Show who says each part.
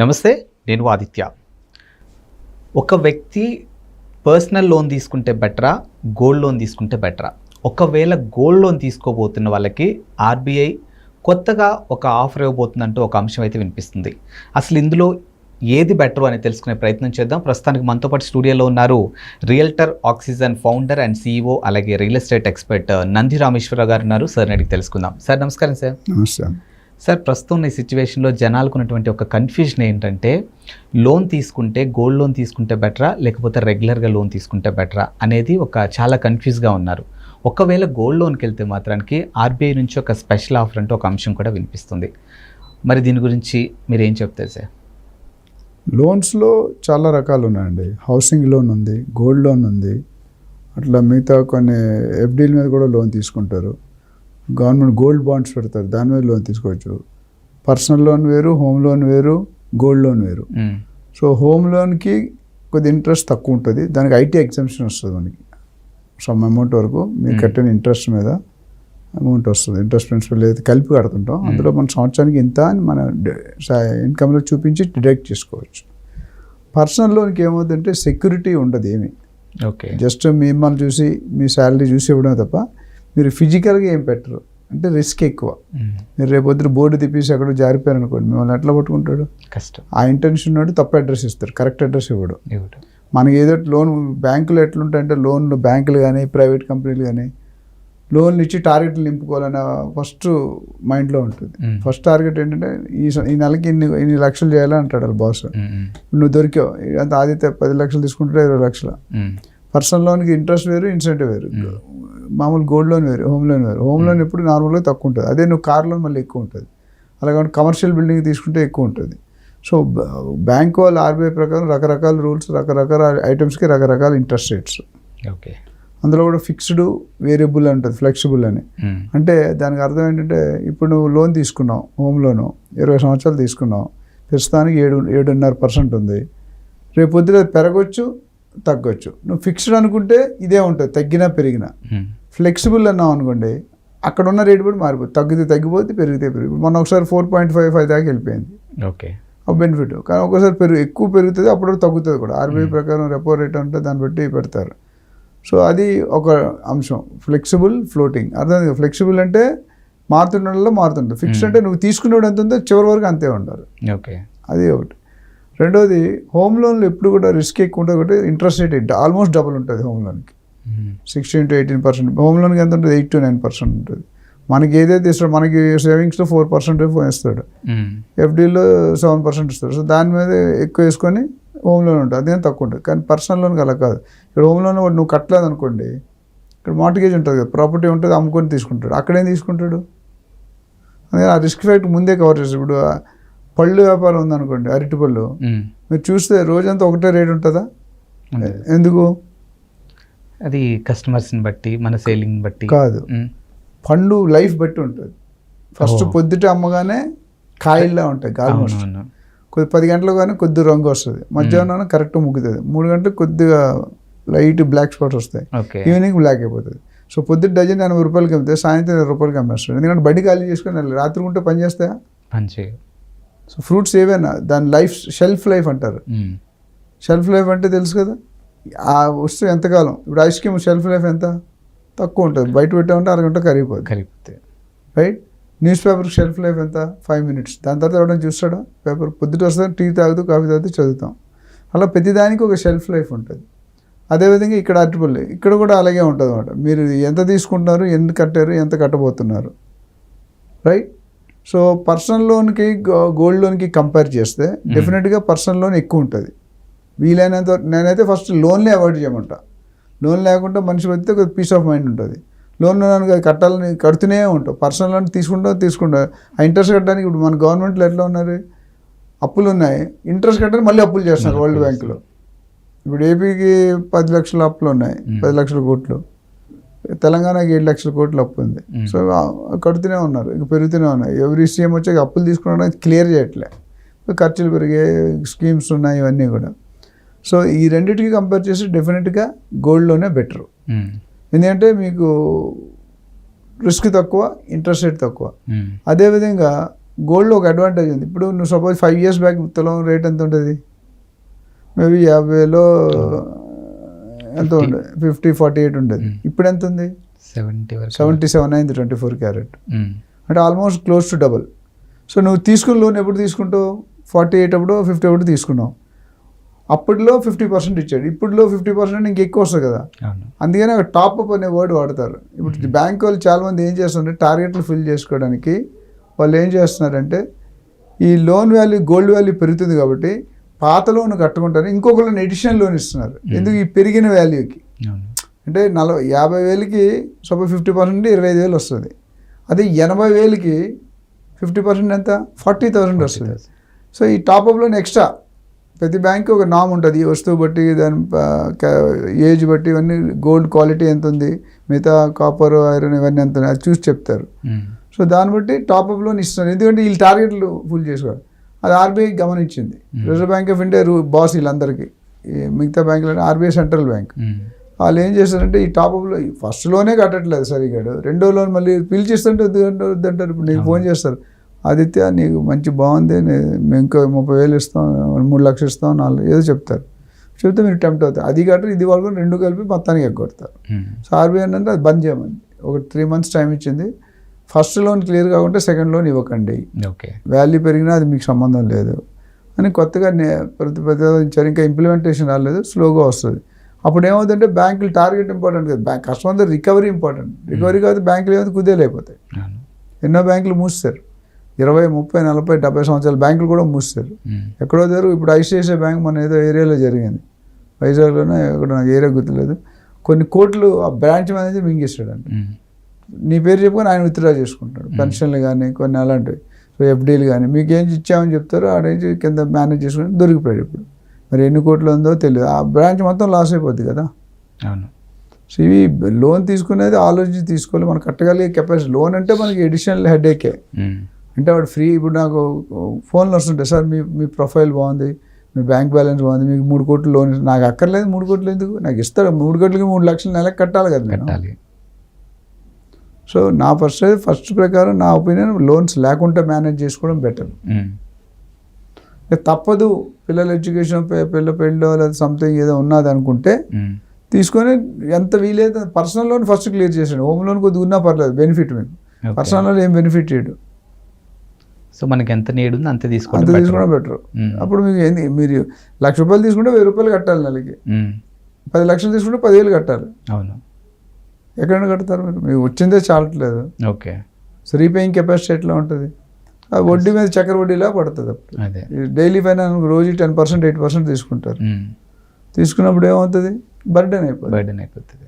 Speaker 1: నమస్తే, నేను ఆదిత్య. ఒక వ్యక్తి పర్సనల్ లోన్ తీసుకుంటే బెటరా, గోల్డ్ లోన్ తీసుకుంటే బెటరా? ఒకవేళ గోల్డ్ లోన్ తీసుకోబోతున్న వాళ్ళకి ఆర్బీఐ కొత్తగా ఒక ఆఫర్ ఇవ్వబోతుందంటూ ఒక అంశం అయితే వినిపిస్తుంది. అసలు ఇందులో ఏది బెటర్ అని తెలుసుకునే ప్రయత్నం చేద్దాం. ప్రస్తుతానికి మనతో పాటు స్టూడియోలో ఉన్నారు realtor oxygen founder and CEO, అలాగే real estate expert Nandi Rameshwar Rao గారు ఉన్నారు. సార్ అడిగి తెలుసుకుందాం. సార్ నమస్కారం. సార్
Speaker 2: నమస్తే.
Speaker 1: సార్, ప్రస్తుతం ఈ సిచ్యువేషన్లో జనాలకు ఉన్నటువంటి ఒక కన్ఫ్యూజన్ ఏంటంటే, లోన్ తీసుకుంటే గోల్డ్ లోన్ తీసుకుంటే బెటరా, లేకపోతే రెగ్యులర్గా లోన్ తీసుకుంటే బెటరా అనేది చాలా కన్ఫ్యూజ్గా ఉన్నారు. ఒకవేళ గోల్డ్ లోన్కి వెళ్తే మాత్రానికి ఆర్బీఐ నుంచి ఒక స్పెషల్ ఆఫర్ అంటే ఒక అంశం కూడా వినిపిస్తుంది. మరి దీని గురించి మీరు ఏం చెప్తారు సార్?
Speaker 2: లోన్స్లో చాలా రకాలు ఉన్నాయండి. హౌసింగ్ లోన్ ఉంది, గోల్డ్ లోన్ ఉంది, అట్లా మిగతా కొన్ని ఎఫ్డీల మీద కూడా లోన్ తీసుకుంటారు. గవర్నమెంట్ గోల్డ్ బాండ్స్ పెడతారు, దాని మీద లోన్ తీసుకోవచ్చు. పర్సనల్ లోన్ వేరు, హోమ్ లోన్ వేరు, గోల్డ్ లోన్ వేరు. సో హోమ్ లోన్కి కొద్ది ఇంట్రెస్ట్ తక్కువ ఉంటుంది, దానికి ఐటీ ఎగ్జామ్షన్ వస్తుంది. మనకి సమ్ అమౌంట్ వరకు మీరు కట్టిన ఇంట్రెస్ట్ మీద అమౌంట్ వస్తుంది. ఇంట్రెస్ట్ ప్రిన్సిపల్ ఏదైతే కలిపి కడుతుంటాం అందులో మన సంవత్సరానికి ఇంత అని మన ఇన్కమ్లో చూపించి డిడక్ట్ చేసుకోవచ్చు. పర్సనల్ లోన్కి ఏమవుతుందంటే సెక్యూరిటీ ఉండదు ఏమి.
Speaker 1: ఓకే,
Speaker 2: జస్ట్ మిమ్మల్ని చూసి మీ శాలరీ చూసి ఇవ్వడమే తప్ప మీరు ఫిజికల్గా ఏం పెట్టరు. అంటే రిస్క్ ఎక్కువ. మీరు రేపొద్దు బోర్డు తిప్పేసి అక్కడ జారిపోయారు అనుకోండి, మిమ్మల్ని ఎట్లా పట్టుకుంటాడు?
Speaker 1: కష్టం.
Speaker 2: ఆ ఇంటెన్షన్ ఉన్నాడు, తప్పు అడ్రస్ ఇస్తారు, కరెక్ట్ అడ్రస్ ఇవ్వడు. మనకి ఏదో లోన్ బ్యాంకులు ఎట్లుంటాయంటే, లోన్లు బ్యాంకులు కానీ ప్రైవేట్ కంపెనీలు కానీ లోన్లు ఇచ్చి టార్గెట్లు నింపుకోవాలనే ఫస్ట్ మైండ్లో ఉంటుంది. ఫస్ట్ టార్గెట్ ఏంటంటే ఈ నెలకి ఇన్ని లక్షలు చేయాలని అంటాడు బాస్. నువ్వు దొరికావు, అంత ఆదిత్య 10 లక్షలు తీసుకుంటే 20 లక్షలు. పర్సనల్ లోన్కి ఇంట్రెస్ట్ వేరు, ఇన్సెంటివ్ వేరు. మామూలు గోల్డ్ లోన్ వేరు, హోమ్ లోన్ వేరు. హోమ్ లోన్ ఎప్పుడు నార్మల్గా తక్కువ ఉంటుంది, అదే నువ్వు కార్ లోన్ మళ్ళీ ఎక్కువ ఉంటుంది. అలాగే కమర్షియల్ బిల్డింగ్ తీసుకుంటే ఎక్కువ ఉంటుంది. సో బ్యాంక్ వాళ్ళు ఆర్బీఐ ప్రకారం రకరకాల రూల్స్, రకరకాల ఐటమ్స్కి రకరకాల ఇంట్రెస్ట్ రేట్స్.
Speaker 1: ఓకే,
Speaker 2: అందులో కూడా ఫిక్స్డ్, వేరియబుల్ ఉంటుంది, ఫ్లెక్సిబుల్ అని. అంటే దానికి అర్థం ఏంటంటే, ఇప్పుడు నువ్వు లోన్ తీసుకున్నావు, హోమ్ లోను 20 సంవత్సరాలు తీసుకున్నావు, ప్రస్తుతానికి 7.5% ఉంది. రేపు పొద్దున పెరగొచ్చు, తగ్గొచ్చు. నువ్వు ఫిక్స్డ్ అనుకుంటే ఇదే ఉంటుంది, తగ్గినా పెరిగినా. ఫ్లెక్సిబుల్ అన్నావు అనుకోండి, అక్కడ ఉన్న రేటు కూడా మారిపోతుంది, తగ్గితే తగ్గిపోతే, పెరిగితే పెరిగిపోతుంది. మొన్న ఒకసారి 4.55 దాకా వెళ్ళిపోయింది.
Speaker 1: ఓకే,
Speaker 2: ఆ బెనిఫిట్. కానీ ఒకసారి ఎక్కువ పెరుగుతుంది, అప్పుడు తగ్గుతుంది కూడా. ఆర్బీఐ ప్రకారం రెపో రేట్ అంటే దాన్ని బట్టి పెడతారు. సో అది ఒక అంశం. Flexible, floating. అర్థం. ఫ్లెక్సిబుల్ అంటే మారుతుండలో మారుతుంటుంది. ఫిక్స్డ్ అంటే నువ్వు తీసుకునేవాడు ఎంత ఉందో చివరి వరకు అంతే ఉండాలి.
Speaker 1: ఓకే, అది
Speaker 2: ఒకటి. రెండోది, హోమ్ లోన్లో ఎప్పుడు కూడా రిస్క్ ఎక్కువ ఉంటుంది. ఒకటి, ఇంట్రెస్ట్ రేట్ ఆల్మోస్ట్ డబుల్ ఉంటుంది హోమ్ లోన్కి. 16 to 18%. హోమ్ లోన్కి ఎంత ఉంటుంది? 8 to 9% ఉంటుంది. మనకి ఏదైతే ఇస్తాడు, మనకి సేవింగ్స్లో 4% ఇస్తాడు, ఎఫ్డీలో 7% ఇస్తాడు. సో దాని మీద ఎక్కువ వేసుకొని హోమ్ లోన్ ఉంటుంది, అదేం తక్కువ ఉంటుంది. కానీ పర్సనల్ లోన్కి అలా కాదు. ఇక్కడ హోమ్ లోన్ నువ్వు కట్టలేదు అనుకోండి, ఇక్కడ మార్టిగేజ్ ఉంటుంది కదా, ప్రాపర్టీ ఉంటుంది, అమ్ముకొని తీసుకుంటాడు. అక్కడేం తీసుకుంటాడు? అందుకని ఆ రిస్క్ ఫ్యాక్టర్ ముందే కవర్ చేస్తాడు. ఇప్పుడు పళ్ళు వ్యాపారం ఉందనుకోండి, అరటి పళ్ళు, మీరు చూస్తే రోజంతా ఒకటే రేట్ ఉంటుందా? ఎందుకు?
Speaker 1: అది కస్టమర్స్ని బట్టి, మన సేలింగ్ బట్టి
Speaker 2: కాదు, పండు లైఫ్ బట్టి ఉంటుంది. ఫస్ట్ పొద్దుట అమ్మగానే కాయల్లా ఉంటాయి, ఆల్మోస్ట్ కొద్ది 10 గంటలకు కానీ కొద్ది రంగు వస్తుంది, మధ్యాహ్నం కరెక్ట్ ముగ్గుతుంది, 3 గంటలకు కొద్దిగా లైట్ బ్లాక్ స్పాట్స్ వస్తాయి, ఈవినింగ్ బ్లాక్ అయిపోతుంది. సో పొద్దుట డజన్ 80 రూపాయలకి అమ్మితే సాయంత్రం 20 రూపాయలకి అమ్మేస్తాడు. ఎందుకంటే బండి ఖాళీ చేసుకొని వెళ్ళి రాత్రి ఉంటే పని చేస్తాయా?
Speaker 1: పని చేయ.
Speaker 2: సో ఫ్రూట్స్ ఏవైనా దాని లైఫ్, షెల్ఫ్ లైఫ్ అంటారు. షెల్ఫ్ లైఫ్ అంటే తెలుసు కదా, ఆ వస్తువు ఎంతకాలం. ఇప్పుడు ఐస్ క్రీమ్ షెల్ఫ్ లైఫ్ ఎంత? తక్కువ ఉంటుంది, బయట పెట్టామంటే 1 గంట కరిగిపోతుంది, right? News paper shelf life ఎంత? 5 minutes. దాని తర్వాత ఎవరైనా చూస్తాడా? పేపర్ పొద్దుట వస్తుంది, టీ తాగుతూ కాఫీ తాగుతూ చదువుతాం. అలా ప్రతిదానికి ఒక షెల్ఫ్ లైఫ్ ఉంటుంది. అదేవిధంగా ఇక్కడ అరటిపల్లి, ఇక్కడ కూడా అలాగే ఉంటుంది అన్నమాట. మీరు ఎంత తీసుకుంటున్నారు, ఎంత కట్టారు, ఎంత కట్టబోతున్నారు, రైట్? సో పర్సనల్ లోన్కి గోల్డ్ లోన్కి కంపేర్ చేస్తే డెఫినెట్గా పర్సనల్ లోన్ ఎక్కువ ఉంటుంది. వీలైనంత నేనైతే ఫస్ట్ లోన్లే అవాయిడ్ చేయమంటా. లోన్ లేకుండా మనిషి వస్తే కొద్దిగా పీస్ ఆఫ్ మైండ్ ఉంటుంది. లోన్ కట్టాలని కడుతూనే ఉంటాం. పర్సనల్ లోన్ తీసుకుంటా ఆ ఇంట్రెస్ట్ కట్టడానికి ఇప్పుడు మన గవర్నమెంట్లో ఎట్లా ఉన్నారు, అప్పులు ఉన్నాయి, ఇంట్రెస్ట్ కట్టడానికి మళ్ళీ అప్పులు చేస్తున్నారు వరల్డ్ బ్యాంకులో. ఇప్పుడు ఏపీకి 10 లక్షల అప్పులు ఉన్నాయి, 10 లక్షల కోట్లు. తెలంగాణకి 7 లక్షల కోట్లు అప్పు ఉంది. సో కడుతూనే ఉన్నారు, ఇంకా పెరుగుతూనే ఉన్నాయి. ఎవరి సీఎం వచ్చాక అప్పులు తీసుకున్నాడానికి క్లియర్ చేయట్లే, ఖర్చులు పెరిగే స్కీమ్స్ ఉన్నాయి, ఇవన్నీ కూడా. సో ఈ రెండింటికి కంపేర్ చేసి డెఫినెట్గా గోల్డ్ లోనే బెటరు. ఎందుకంటే మీకు రిస్క్ తక్కువ, ఇంట్రెస్ట్ రేట్ తక్కువ. అదేవిధంగా గోల్డ్లో ఒక అడ్వాంటేజ్ ఉంది. ఇప్పుడు నువ్వు సపోజ్ 5 years బ్యాక్ తులం రేట్ ఎంత ఉంటుంది? మేబీ 50లో ఎంత ఉండేది, 50-48 ఉండేది. ఇప్పుడు ఎంత ఉంది? 77 అయింది 24 క్యారెట్. అంటే almost close to double. So నువ్వు తీసుకున్న లోన్ ఎప్పుడు తీసుకుంటావు? 48 అప్పుడు 50 అప్పుడు తీసుకున్నావు. అప్పట్లో 50% ఇచ్చాడు, ఇప్పుడులో 50% ఇంకెక్కువ వస్తుంది కదా. అందుకని ఒక టాప్అప్ అనే వర్డ్ వాడతారు. ఇప్పుడు బ్యాంక్ వాళ్ళు చాలామంది ఏం చేస్తున్నారు, టార్గెట్లు ఫిల్ చేసుకోవడానికి వాళ్ళు ఏం చేస్తున్నారంటే ఈ లోన్ వాల్యూ గోల్డ్ వాల్యూ పెరుగుతుంది కాబట్టి పాత లోన్ కట్టుకుంటారు, ఇంకొక లోన్ ఎడిషనల్ లోన్ ఇస్తున్నారు. ఎందుకు? ఈ పెరిగిన వాల్యూకి. అంటే 50,000కి సపోజ్ 50% 25,000 వస్తుంది. అదే 80,000కి 50% ఎంత? 40,000 వస్తుంది. సో ఈ టాప్అప్లో ఎక్స్ట్రా ప్రతి బ్యాంక్ ఒక నామ్ ఉంటుంది, వస్తువు బట్టి దాని ఏజ్ బట్టి ఇవన్నీ గోల్డ్ క్వాలిటీ ఎంత ఉంది, మిగతా కాపర్ ఐరన్ ఇవన్నీ ఎంత అది చూసి చెప్తారు. సో దాన్ని బట్టి టాప్అప్ లోన్ ఇస్తున్నారు. ఎందుకంటే వీళ్ళు టార్గెట్లు ఫుల్ చేసుకోవాలి. అది ఆర్బీఐ గమనించింది. Reserve bank of India boss వీళ్ళందరికీ, మిగతా బ్యాంకులు ఆర్బీఐ సెంట్రల్ బ్యాంక్. వాళ్ళు ఏం చేస్తారంటే ఈ టాప్అప్లో ఫస్ట్ లోనే కట్టట్లేదు సరిగాడు, రెండో లోన్ మళ్ళీ పిలిచిస్తుంటే వద్దంటారు. ఇప్పుడు నీకు ఫోన్ చేస్తారు, ఆదిత్య నీకు మంచి బాగుంది, మేము ఇంకా 30,000 ఇస్తాం, 3 లక్షలు ఇస్తాం, 4 ఏదో చెప్తారు. చెప్తే మీరు టెంప్ట్ అవుతారు. అది కాబట్టి ఇది వాళ్ళు రెండు కలిపి మొత్తానికి ఎగ్గొడతారు. సో ఆర్బీఐ అంటే అది బంద్ చేయమని ఒక 3 months టైం ఇచ్చింది. ఫస్ట్ లోన్ క్లియర్ కాకుంటే సెకండ్ లోన్ ఇవ్వకండి, వాల్యూ పెరిగినా అది మీకు సంబంధం లేదు అని కొత్తగా ప్రతిపాదించారు. ఇంకా ఇంప్లిమెంటేషన్ రాలేదు, స్లోగా వస్తుంది. అప్పుడు ఏమవుతుందంటే బ్యాంకులు టార్గెట్ ఇంపార్టెంట్ కదా, కస్టమర్ రికవరీ ఇంపార్టెంట్. రికవరీ కాదు బ్యాంకులు ఏమైతే కుదేలైపోతాయి. ఎన్నో బ్యాంకులు మూస్తారు, 20, 30, 40, 70 సంవత్సరాల బ్యాంకులు కూడా మూస్తారు. ఎక్కడో దగ్గర ఇప్పుడు ఐసిఐసిఐ బ్యాంక్ మన ఏదో ఏరియాలో జరిగింది, వైజాగ్లోనే ఎక్కడ నాకు ఏరియా గుర్తులేదు. కొన్ని కోట్లు ఆ బ్రాంచ్ మేనేజర్ మింగేస్తాడండి. నీ పేరు చెప్పుకొని ఆయన విత్డ్రా చేసుకుంటాడు, పెన్షన్లు కానీ కొన్ని అలాంటివి. సో ఎఫ్డీలు కానీ మీకు ఏం ఇచ్చామని చెప్తారో ఆ రేంజ్ కింద మేనేజ్ చేసుకుని దొరికిపోయాడు. ఇప్పుడు మరి ఎన్ని కోట్లు ఉందో తెలియదు, ఆ బ్రాంచ్ మొత్తం లాస్ అయిపోద్ది కదా.
Speaker 1: అవును.
Speaker 2: సో ఇవి లోన్ తీసుకునేది ఆలోచించి తీసుకోవాలి, మనం కట్టగలిగే కెపాసిటీ. లోన్ అంటే మనకి అడిషనల్ హెడేకే. అంటే వాడు ఫ్రీ. ఇప్పుడు నాకు ఫోన్లో వస్తుంటాయి, సార్ మీ ప్రొఫైల్ బాగుంది, మీ బ్యాంక్ బ్యాలెన్స్ బాగుంది, మీకు 3 కోట్లు లోన్. నాకు అక్కర్లేదు 3 కోట్లు ఎందుకు, నాకు ఇస్తాడు 3 కోట్లకి 3 లక్షలు నెలకు కట్టాలి కదా నేను. సో నా ఫస్ట్ ప్రకారం నా ఒపీనియన్ లోన్స్ లేకుండా మేనేజ్ చేసుకోవడం బెటర్. తప్పదు, పిల్లల ఎడ్యుకేషన్, పిల్ల పెళ్ళో లేదా సంథింగ్ ఏదో ఉన్నది అనుకుంటే తీసుకొని ఎంత వీలైతే పర్సనల్ లోన్ ఫస్ట్ క్లియర్ చేసాడు. హోమ్ లోన్ కొద్దిగా ఉన్నా పర్లేదు, బెనిఫిట్ మీకు. పర్సనల్ లోన్ ఏం బెనిఫిట్ చేయడు.
Speaker 1: సో మనకి ఎంత నీడ్ ఉంది అంత
Speaker 2: తీసుకోవడం బెటర్. అప్పుడు మీకు ఏంది, మీరు 1,00,000 రూపాయలు తీసుకుంటే 1,000 రూపాయలు కట్టాలి నెలకి. 10 లక్షలు తీసుకుంటే 10,000 కట్టాలి.
Speaker 1: అవును.
Speaker 2: ఎక్కడైనా కడతారు మీరు, మీకు వచ్చిందే చాలట్లేదు.
Speaker 1: ఓకే.
Speaker 2: సో రీపేయింగ్ కెపాసిటీ ఎట్లా ఉంటుంది? ఆ వడ్డీ మీద చక్కెర వడ్డీలా పడుతుంది. అప్పుడు డైలీ ఫైనాన్స్ రోజు 10%, 8% తీసుకుంటారు. తీసుకున్నప్పుడు ఏమవుతుంది? బర్డెన్ అయిపోతుంది.